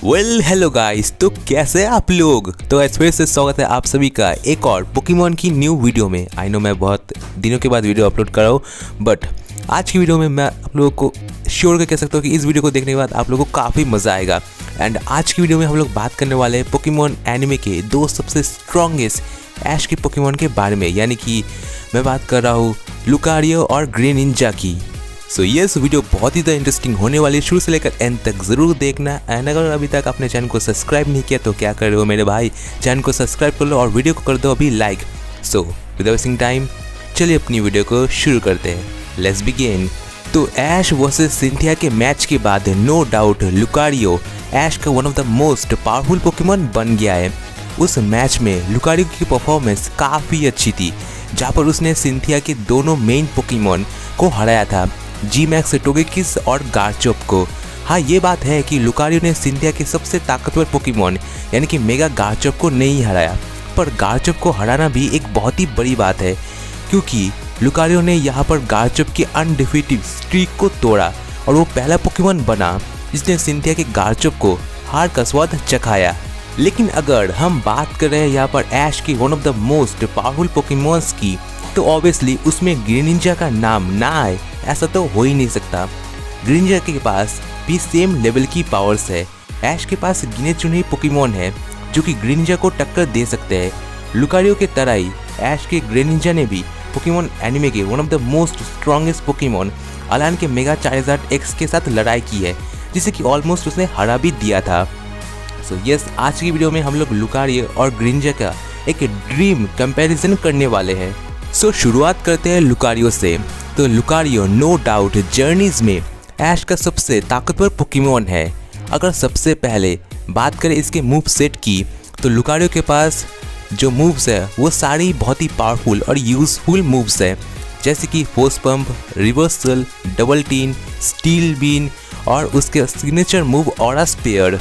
Hello guys, तो कैसे हैं आप लोग। तो आज फिर से स्वागत है आप सभी का एक और पोकेमॉन की न्यू वीडियो में। आई नो मैं बहुत दिनों के बाद वीडियो अपलोड कर रहा हूँ, बट आज की वीडियो में मैं आप लोगों को श्योर कर कह सकता हूँ कि इस वीडियो को देखने के बाद आप लोगों को काफ़ी मज़ा आएगा। एंड आज की वीडियो में हम लोग बात करने वाले हैं पोकेमॉन एनिमे के दो सबसे स्ट्रॉन्गेस्ट ऐश के पोकेमॉन के बारे में, यानी कि मैं बात कर रहा हूँ लुकारियो और ग्रेनिंजा की। सो यस, वीडियो बहुत ही इंटरेस्टिंग होने वाली है, शुरू से लेकर एंड तक ज़रूर देखना। एंड अगर अभी तक अपने चैनल को सब्सक्राइब नहीं किया तो क्या कर रहे हो मेरे भाई, चैनल को सब्सक्राइब कर लो और वीडियो को कर दो अभी like. So without wasting time चलिए अपनी वीडियो को शुरू करते हैं। Let's begin. तो ऐश वर्सेस सिंथिया के मैच के बाद नो डाउट लुकारियो ऐश का one of the most powerful Pokemon बन गया है। उस मैच में लुकारियो की परफॉर्मेंस काफ़ी अच्छी थी, जहाँ पर उसने सिंथिया के दोनों मेन पोकेमॉन को हराया था, जी मैक्स टोगेकिस और गार्चोप को। हाँ, ये बात है कि लुकारियो ने सिंथिया के सबसे ताकतवर पोकेमॉन यानी कि मेगा गार्चोप को नहीं हराया, पर गार्चोप को हराना भी एक बहुत ही बड़ी बात है, क्योंकि लुकारियो ने यहाँ पर गार्चोप की अनडिफीटेड स्ट्रीक को तोड़ा और वो पहला पोकेमॉन बना जिसने सिंथिया के गार्चोप को हार का स्वाद चखाया। लेकिन अगर हम बात कर रहे हैं यहाँ पर ऐश की one of the most powerful Pokémons की, तो ऑब्वियसली उसमें ग्रेनिंजा का नाम ना आए ऐसा तो हो ही नहीं सकता। ग्रेनिंजा के पास भी सेम लेवल की पावर्स है। ऐश के पास गिने चुने पोकेमॉन है जो कि ग्रेनिंजा को टक्कर दे सकते हैं। लुकारियो के तरह ही ऐश के ग्रेनिंजा ने भी पोकेमॉन एनिमे के one of the most strongest Pokemon अलान के मेगा चार्जार्ड एक्स के साथ लड़ाई की है, जिसे कि ऑलमोस्ट उसने हरा भी दिया था। सो यस, आज की वीडियो में हम लोग लुकारियो और ग्रेनिंजा का एक ड्रीम कंपैरिजन करने वाले हैं। सो शुरुआत करते हैं लुकारियो से। तो लुकारियो नो डाउट जर्नीज में ऐश का सबसे ताकतवर पोकेमॉन है। अगर सबसे पहले बात करें इसके मूव सेट की, तो लुकारियो के पास जो मूव्स है वो सारी बहुत ही पावरफुल और यूजफुल मूव्स है, जैसे कि force pump, reversal, double team, steel beam और उसके सिग्नेचर मूव ऑरा स्पेयर।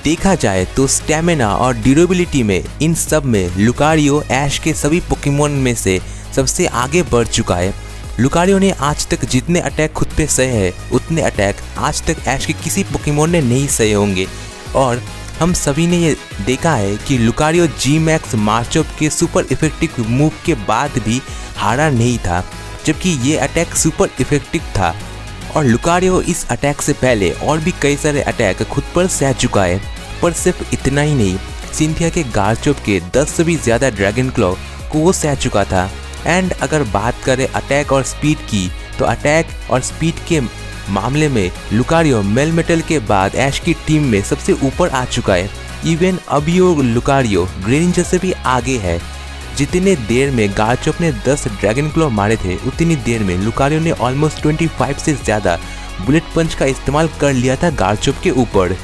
देखा जाए तो स्टैमिना और ड्यूरेबिलिटी में इन सब में लुकारियो ऐश के सभी पोकेमॉन में से सबसे आगे बढ़ चुका है। लुकारियो ने आज तक जितने अटैक खुद पे सहे हैं, उतने अटैक आज तक ऐश के किसी पोकेमॉन ने नहीं सहे होंगे। और हम सभी ने ये देखा है कि लुकारियो जी मैक्स मार्चअप के सुपर इफेक्टिव मूव के बाद भी हारा नहीं था, जबकि ये अटैक सुपर इफेक्टिव था। और लुकारियो इस अटैक से पहले और भी कई सारे अटैक खुद पर सह चुका है। पर सिर्फ इतना ही नहीं, सिंथिया के गार्चोप के 10 से भी ज़्यादा ड्रैगन क्लॉ को वो सह चुका था। एंड अगर बात करें अटैक और स्पीड की, तो अटैक और स्पीड के मामले में लुकारियो मेल मेटल के बाद ऐश की टीम में सबसे ऊपर आ चुका है। इवन अभी वो लुकारियो ग्रेनिंजा से भी आगे है। जितने देर में गार्चोप ने 10 ड्रैगन क्लॉ मारे थे, उतनी देर में लुकारियो ने ऑलमोस्ट 25 से ज़्यादा बुलेट पंच का इस्तेमाल कर लिया था गार्चोप के ऊपर।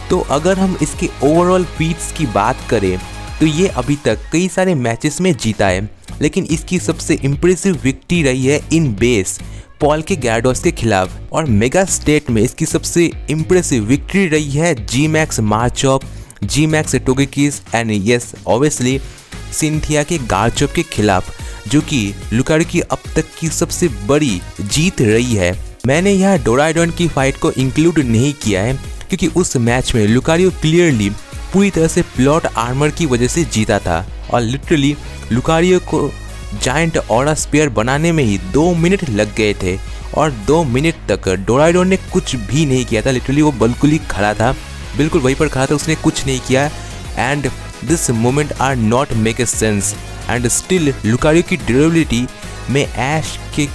तो अगर हम इसके ओवरऑल फीट्स की बात करें, तो ये अभी तक कई सारे मैचेस में जीता है, लेकिन इसकी सबसे इम्प्रेसिव विक्ट्री रही है इन बेस पॉल के गैराडोस के खिलाफ। और मेगा स्टेट में इसकी सबसे इम्प्रेसिव विक्ट्री रही है G Max Garchomp, G Max Togekiss and yes obviously Cynthia के गार्चोप के खिलाफ, जो कि लुकारियो की अब तक की सबसे बड़ी जीत रही है। मैंने यहाँ डोराइडोन की फाइट को इंक्लूड नहीं किया है, क्योंकि उस मैच में लुकारियो क्लियरली पूरी तरह से प्लॉट आर्मर की वजह से जीता था और लिटरली लुकारियो को जायंट ऑरा स्पेयर बनाने में ही 2 मिनट लग गए थे और 2 मिनट तक डोराइडोन ने कुछ भी नहीं किया था। लिटरली वो बिल्कुल ही खड़ा था, बिल्कुल वहीं पर खड़ा था, उसने कुछ नहीं किया। And this moment are not make a sense. And still Lucario की ड्यूरेबिलिटी में ऐश के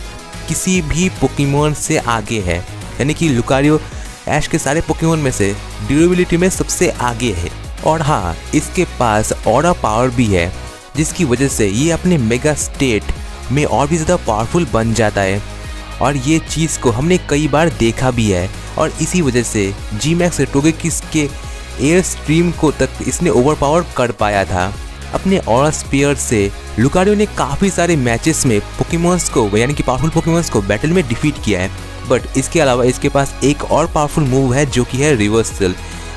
किसी भी पोकेमॉन से आगे है, यानी कि लुकारियो ऐश के सारे पोकेमॉन में से ड्यूरेबिलिटी में सबसे आगे है। और हाँ, इसके पास ऑरा पावर भी है, जिसकी वजह से ये अपने मेगा स्टेट में और भी ज़्यादा पावरफुल बन जाता है। और ये चीज़ को हमने कई बार देखा भी है, और इसी वजह से जी मैक्स टोगेकिस के एयर स्ट्रीम को तक इसने ओवरपावर कर पाया था। अपने ऑरा स्पेयर से लुकारियो ने काफ़ी सारे मैचेस में पोकेमॉन्स को यानी कि पावरफुल पोकेमॉन्स को बैटल में डिफीट किया है। बट इसके अलावा इसके पास एक और पावरफुल मूव है, जो कि है रिवर्सल।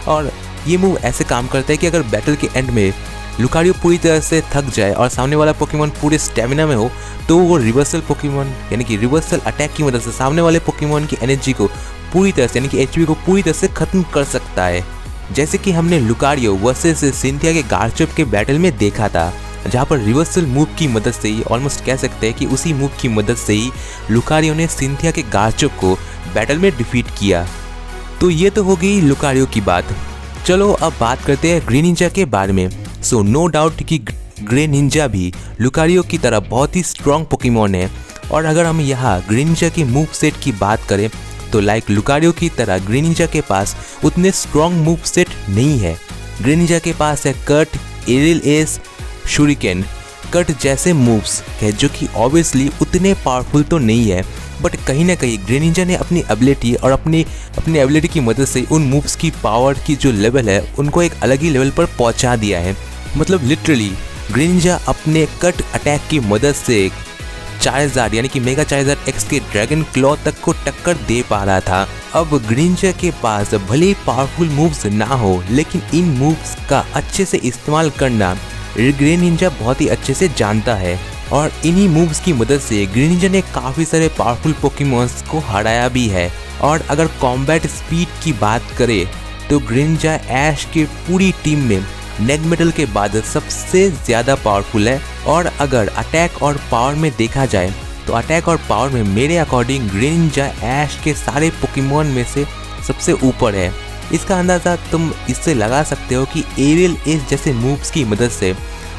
और ये मूव ऐसे काम करता है कि अगर बैटल के एंड में लुकारियो पूरी तरह से थक जाए और सामने वाला पोकेमॉन पूरे स्टेमिना में हो, तो वो रिवर्सल पोकेमॉन यानी कि रिवर्सल अटैक की मदद से सामने वाले पोकेमॉन की एनर्जी को पूरी तरह से यानी कि एचपी को पूरी तरह से खत्म कर सकता है। जैसे कि हमने लुकारियो वर्सेस सिंथिया के गार्चप के बैटल में देखा था, जहाँ पर रिवर्सल मूव की मदद से ही, ऑलमोस्ट कह सकते हैं कि उसी मूव की मदद से ही लुकारियो ने सिंथिया के गार्चप को बैटल में डिफीट किया। तो ये तो हो गई लुकारियो की बात। चलो अब बात करते हैं ग्रीन निंजा के बारे में। सो नो डाउट कि ग्रे निंजा भी लुकारियो की तरह बहुत ही स्ट्रॉन्ग पोकेमॉन है। और अगर हम यहाँ ग्रीन निंजा की मूव सेट की बात करें तो लाइक लुकारियो की तरह ग्रीन निंजा के पास उतने स्ट्रॉन्ग मूव सेट नहीं है। ग्रीन निंजा के पास है cut, aerial ace, shuriken, cut जैसे मूव्स है जो कि ऑब्वियसली उतने पावरफुल तो नहीं है, बट कहीं ना कहीं ग्रीन निंजा ने अपनी एबिलिटी और अपनी एबिलिटी की मदद से उन मूव्स की पावर की जो लेवल है उनको एक अलग ही लेवल पर पहुंचा दिया है। मतलब लिटरली ग्रीन निंजा अपने कट अटैक की मदद से चार्जर यानी कि मेगा चार्जर एक्स के ड्रैगन क्लॉ तक को टक्कर दे पा रहा था। अब ग्रीन निंजा के पास भले ही पावरफुल मूव्स ना हो, लेकिन इन मूव्स का अच्छे से इस्तेमाल करना ग्रीन निंजा बहुत ही अच्छे से जानता है। और इन्हीं मूव्स की मदद से ग्रीन निंजा ने काफ़ी सारे पावरफुल पोकेमॉन्स को हराया भी है। और अगर कॉम्बैट स्पीड की बात करें तो ग्रीन निंजा ऐश के पूरी टीम में नेगमेटल के बाद सबसे ज़्यादा पावरफुल है। और अगर अटैक और पावर में देखा जाए तो अटैक और पावर में मेरे अकॉर्डिंग ग्रीन निंजा ऐश के सारे पोकेमॉन में से सबसे ऊपर है। इसका अंदाज़ा तुम इससे लगा सकते हो कि एरियल एस जैसे मूव्स की मदद से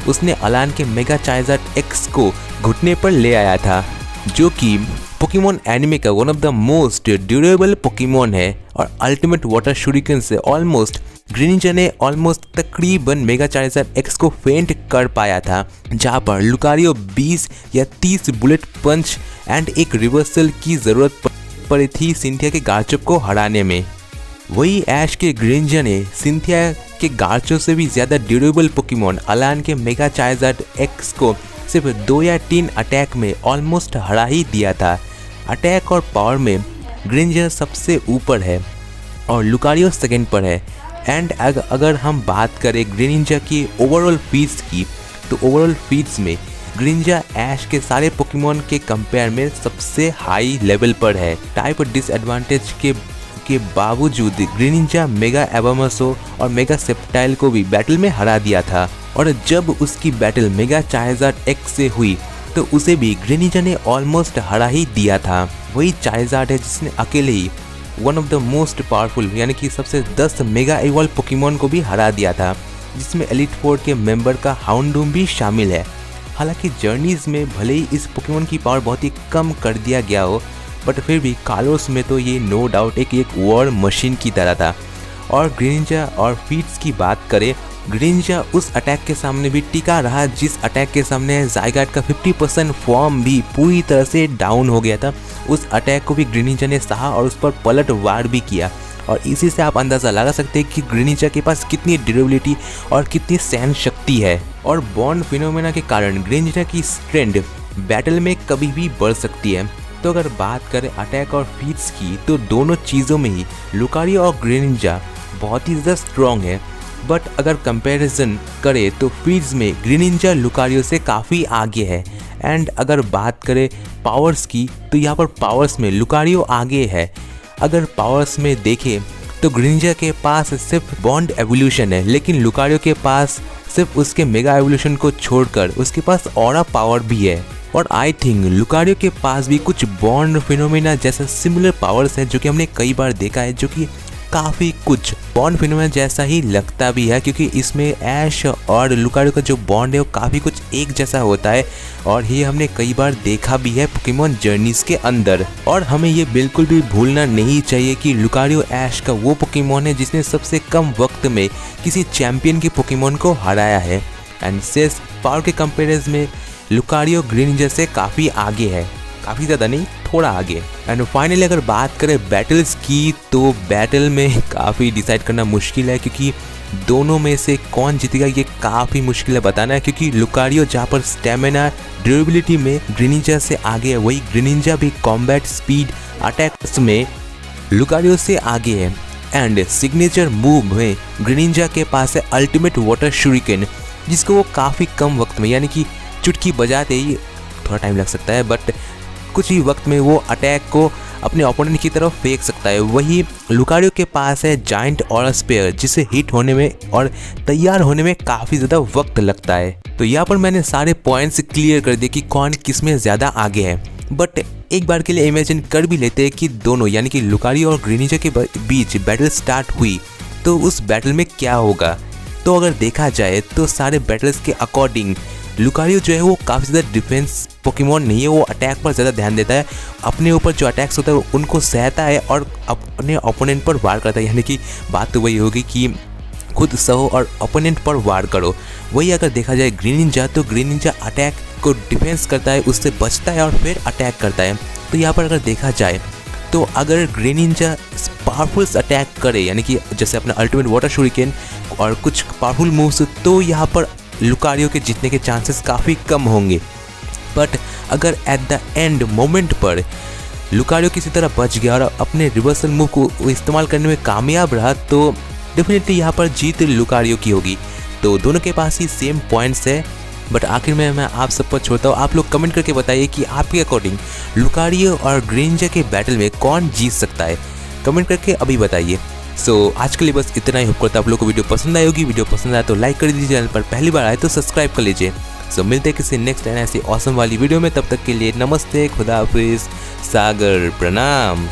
उसने अलान के मेगा चार्जर एक्स को घुटने पर ले आया था, जो कि पोकेमॉन एनिमे का one of the most durable Pokemon है। और अल्टीमेट वाटर शूरिकेन से ऑलमोस्ट ग्रीन निंजा ने ऑलमोस्ट तकरीबन मेगा चार्जर एक्स को फेंट कर पाया था, जहाँ पर लुकारियो 20 या 30 बुलेट पंच एंड एक रिवर्सल की ज़रूरत पड़ी थी सिंथिया के गार्चप को हराने में। वही ऐश के ग्रीन निंजा ने सिंथिया के गार्चप से भी ज़्यादा ड्यूरेबल पोकेमॉन अलान के मेगा चार्जर एक्स को सिर्फ 2 या 3 अटैक में ऑलमोस्ट हरा ही दिया था। अटैक और पावर में ग्रीन निंजा सबसे ऊपर है और लुकारियो सेकंड पर है। एंड अगर हम बात करें ग्रीन निंजा की ओवरऑल फीड्स की, तो ओवरऑल फीड्स में ग्रीन निंजा ऐश के सारे पोकेमॉन के कंपेयर में सबसे हाई लेवल पर है। टाइप डिसएडवांटेज के बावजूद ग्रीन निंजा मेगा एबामसो और मेगा सेप्टाइल को भी बैटल में हरा दिया था। और जब उसकी बैटल मेगा चार्जर एक्स से हुई तो उसे भी ग्रीन निंजा ने ऑलमोस्ट हरा ही दिया था। वही चार्जर है जिसने अकेले ही one of the most powerful यानी कि सबसे 10 मेगा इवॉल्व पोकेमॉन को भी हरा दिया था, जिसमें एलिट 4 के मेंबर का हाउंडूम भी शामिल है। हालांकि जर्नीज में भले ही इस पोकेमॉन की पावर बहुत ही कम कर दिया गया हो, बट फिर भी कालोस में तो ये नो डाउट एक वॉर मशीन की तरह था। और ग्रीन निंजा और फीट्स की बात करें, ग्रीन निंजा उस अटैक के सामने भी टिका रहा जिस अटैक के सामने ज़ाइगार्ड का 50% फॉर्म भी पूरी तरह से डाउन हो गया था। उस अटैक को भी ग्रीन निंजा ने सहा और उस पर पलट वार भी किया। और इसी से आप अंदाज़ा लगा सकते हैं कि ग्रीन निंजा के पास कितनी ड्यूरेबिलिटी और कितनी सहन शक्ति है। और बॉन्ड फिनोमेना के कारण ग्रीन निंजा की स्ट्रेंथ बैटल में कभी भी बढ़ सकती है। तो अगर बात करें अटैक और फीट्स की, तो दोनों चीज़ों में ही लुकारियो और ग्रीन निंजा बहुत ही ज़्यादा स्ट्रॉन्ग है। बट अगर कंपैरिजन करें तो फीड्स में ग्रीन निंजा लुकारियो से काफ़ी आगे है। एंड अगर बात करें पावर्स की, तो यहाँ पर पावर्स में लुकारियो आगे है। अगर पावर्स में देखें तो ग्रीन निंजा के पास सिर्फ बॉन्ड एवोल्यूशन है, लेकिन लुकारियो के पास सिर्फ उसके मेगा एवोल्यूशन को छोड़कर उसके पास ऑरा पावर भी है। और आई थिंक लुकारियो के पास भी कुछ बॉन्ड फिनोमेना जैसा सिमिलर पावर्स है, जो कि हमने कई बार देखा है, जो कि काफ़ी कुछ बॉन्ड फिनोमेना जैसा ही लगता भी है, क्योंकि इसमें ऐश और लुकारियो का जो बॉन्ड है वो काफ़ी कुछ एक जैसा होता है। और ये हमने कई बार देखा भी है पोकेमॉन जर्नीज के अंदर। और हमें ये बिल्कुल भी भूलना नहीं चाहिए कि लुकारियो ऐश का वो पोकेमॉन है जिसने सबसे कम वक्त में किसी चैंपियन के पोकेमॉन को हराया है। एंड सेस पावर के कंपेरिजन में लुकारियो ग्रीन निंजा से काफ़ी आगे है, काफ़ी ज़्यादा नहीं, थोड़ा आगे। एंड फाइनली अगर बात करें बैटल्स की, तो बैटल में काफ़ी डिसाइड करना मुश्किल है, क्योंकि दोनों में से कौन जीतेगा ये काफ़ी मुश्किल है बताना है। क्योंकि लुकारियो जहाँ पर स्टेमिना ड्यूरेबिलिटी में ग्रीन निंजा से आगे है, वही ग्रीन निंजा भी कॉम्बैट स्पीड अटैक्स में लुकारियो से आगे है। एंड सिग्नेचर मूव में ग्रीन निंजा के पास है अल्टीमेट वाटर शूरिकेन, जिसको वो काफ़ी कम वक्त में, यानी कि चुटकी बजाते ही, थोड़ा टाइम लग सकता है बट कुछ ही वक्त में वो अटैक को अपने ओपोनेंट की तरफ फेंक सकता है। वही लुकारियो के पास है जायंट और स्पेयर, जिसे हिट होने में और तैयार होने में काफ़ी ज़्यादा वक्त लगता है। तो यहाँ पर मैंने सारे पॉइंट्स क्लियर कर दिए कि कौन किस में ज़्यादा आगे है। बट एक बार के लिए इमेजिन कर भी लेते हैं कि दोनों यानी कि लुकारियो और ग्रेनिंजा के बीच बैटल स्टार्ट हुई, तो उस बैटल में क्या होगा। तो अगर देखा जाए तो सारे बैटल्स के अकॉर्डिंग लुकारियो जो है वो काफ़ी ज़्यादा डिफेंस पोकेमॉन नहीं है, वो अटैक पर ज़्यादा ध्यान देता है। अपने ऊपर जो अटैक्स होता है उनको सहता है और अपने ओपोनेंट पर वार करता है। यानी कि बात तो वही होगी कि खुद सहो और ओपोनेंट पर वार करो। वही अगर देखा जाए ग्रेनिंजा, तो ग्रेनिंजा अटैक को डिफेंस करता है, उससे बचता है और फिर अटैक करता है। तो यहाँ पर अगर देखा जाए तो अगर ग्रेनिंजा पावरफुल अटैक करे, यानी कि जैसे अपना अल्टीमेट वाटर शूरिकेन और कुछ पावरफुल मूव्स, तो यहाँ पर लुकारियो के जीतने के चांसेस काफ़ी कम होंगे। बट अगर एट द एंड मोमेंट पर लुकारियो किसी तरह बच गया और अपने रिवर्सल मूव को इस्तेमाल करने में कामयाब रहा, तो डेफिनेटली यहाँ पर जीत लुकारियो की होगी। तो दोनों के पास ही सेम पॉइंट्स है। बट आखिर में मैं आप सब पर छोड़ता हूँ, आप लोग कमेंट करके बताइए कि आपके अकॉर्डिंग लुकारियो और ग्रेनिंजा के बैटल में कौन जीत सकता है। कमेंट करके अभी बताइए। सो आज के लिए बस इतना ही। होप करता आप लोग को वीडियो पसंद आई होगी। वीडियो पसंद आया तो लाइक कर दीजिए, चैनल पर पहली बार आए तो सब्सक्राइब कर लीजिए। सो मिलते हैं किसी नेक्स्ट एंड ऐसी ऑसम वाली वीडियो में। तब तक के लिए नमस्ते, खुदा हाफिज, सागर प्रणाम।